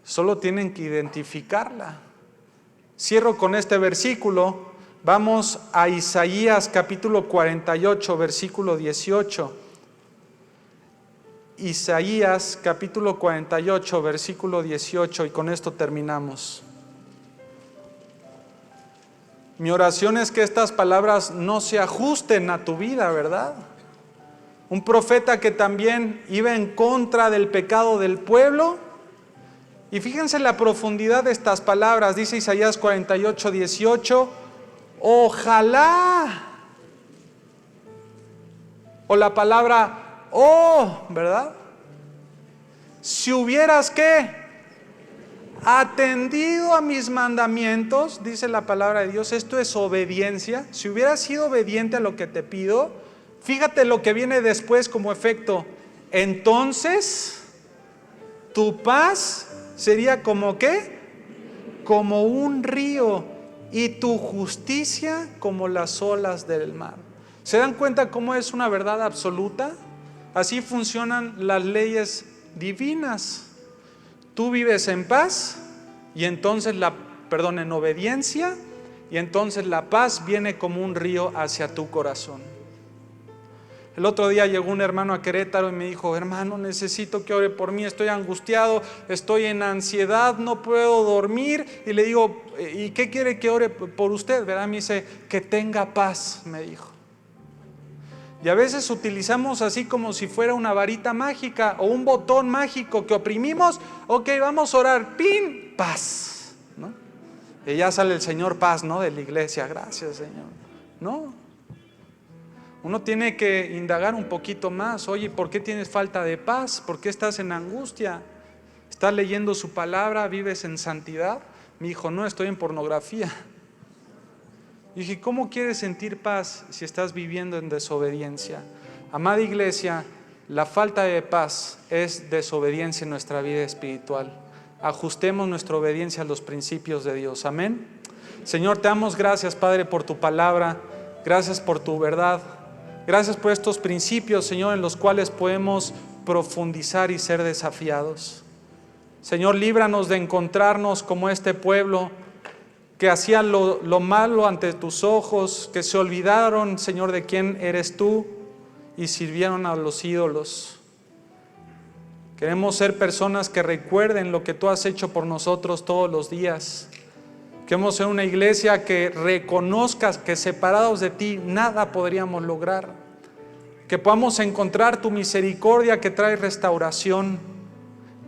Solo tienen que identificarla. Cierro con este versículo. Vamos a Isaías capítulo 48, versículo 18. Isaías capítulo 48, versículo 18, y con esto terminamos. Mi oración es que estas palabras no se ajusten a tu vida, ¿verdad? Un profeta que también iba en contra del pecado del pueblo. Y fíjense la profundidad de estas palabras. Dice Isaías 48, 18, ojalá, o la palabra ¿verdad? Si hubieras ¿qué? atendido a mis mandamientos, dice la palabra de Dios, esto es obediencia. Si hubieras sido obediente a lo que te pido, fíjate lo que viene después como efecto. Entonces, tu paz sería como ¿qué? Como un río, y tu justicia como las olas del mar. ¿Se dan cuenta cómo es una verdad absoluta? Así funcionan las leyes divinas. Tú vives en paz y entonces en obediencia, y entonces la paz viene como un río hacia tu corazón. El otro día llegó un hermano a Querétaro y me dijo: hermano, necesito que ore por mí, estoy angustiado, estoy en ansiedad, no puedo dormir. Y le digo: ¿y qué quiere que ore por usted? ¿Verdad? Me dice: que tenga paz, me dijo. Y a veces utilizamos así como si fuera una varita mágica o un botón mágico que oprimimos. Ok, vamos a orar, ¡pin! Paz, ¿no? Y ya sale el Señor Paz, ¿no? De la iglesia, gracias Señor. No, uno tiene que indagar un poquito más. Oye, ¿por qué tienes falta de paz? ¿Por qué estás en angustia? ¿Estás leyendo su palabra? ¿Vives en santidad? Me dijo: no, estoy en pornografía. Y dije: ¿cómo quieres sentir paz si estás viviendo en desobediencia? Amada iglesia, la falta de paz es desobediencia en nuestra vida espiritual. Ajustemos nuestra obediencia a los principios de Dios. Amén. Señor, te damos gracias, Padre, por tu palabra. Gracias por tu verdad. Gracias por estos principios, Señor, en los cuales podemos profundizar y ser desafiados. Señor, líbranos de encontrarnos como este pueblo que hacían lo malo ante tus ojos, que se olvidaron, Señor, de quién eres tú y sirvieron a los ídolos. Queremos ser personas que recuerden lo que tú has hecho por nosotros todos los días. Queremos ser una iglesia que reconozca que separados de ti nada podríamos lograr. Que podamos encontrar tu misericordia que trae restauración.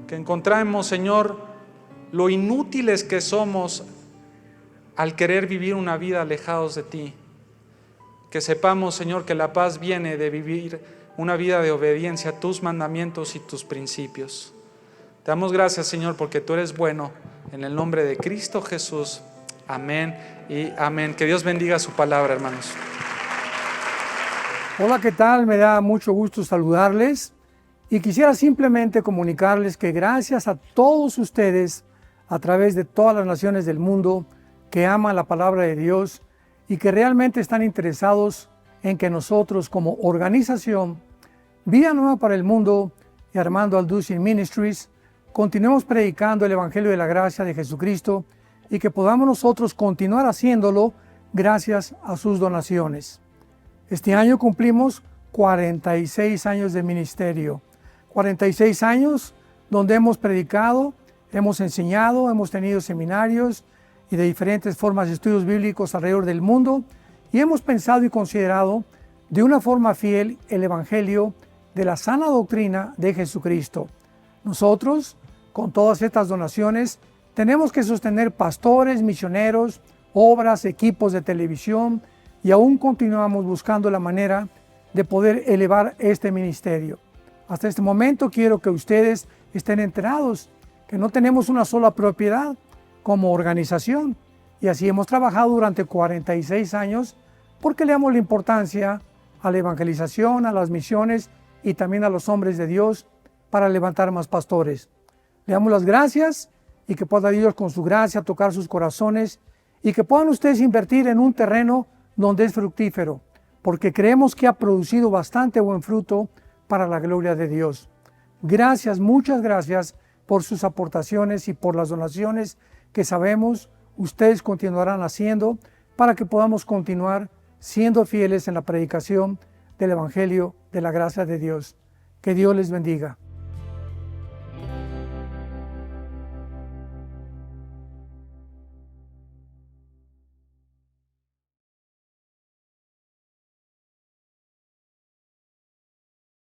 Que encontremos, Señor, lo inútiles que somos al querer vivir una vida alejados de ti. Que sepamos, Señor, que la paz viene de vivir una vida de obediencia a tus mandamientos y tus principios. Te damos gracias, Señor, porque tú eres bueno. En el nombre de Cristo Jesús. Amén y amén. Que Dios bendiga su palabra, hermanos. Hola, ¿qué tal? Me da mucho gusto saludarles y quisiera simplemente comunicarles que gracias a todos ustedes a través de todas las naciones del mundo que aman la palabra de Dios y que realmente están interesados en que nosotros como organización Vida Nueva para el Mundo y Armando Alducin Ministries continuemos predicando el Evangelio de la Gracia de Jesucristo y que podamos nosotros continuar haciéndolo gracias a sus donaciones. Este año cumplimos 46 años de ministerio, 46 años donde hemos predicado, hemos enseñado, hemos tenido seminarios y de diferentes formas de estudios bíblicos alrededor del mundo y hemos pensado y considerado de una forma fiel el Evangelio de la sana doctrina de Jesucristo. Nosotros, con todas estas donaciones, tenemos que sostener pastores, misioneros, obras, equipos de televisión y aún continuamos buscando la manera de poder elevar este ministerio. Hasta este momento quiero que ustedes estén enterados que no tenemos una sola propiedad como organización y así hemos trabajado durante 46 años porque le damos la importancia a la evangelización, a las misiones y también a los hombres de Dios para levantar más pastores. Le damos las gracias y que pueda Dios con su gracia tocar sus corazones y que puedan ustedes invertir en un terreno donde es fructífero, porque creemos que ha producido bastante buen fruto para la gloria de Dios. Gracias, muchas gracias por sus aportaciones y por las donaciones que sabemos ustedes continuarán haciendo para que podamos continuar siendo fieles en la predicación del Evangelio de la gracia de Dios. Que Dios les bendiga.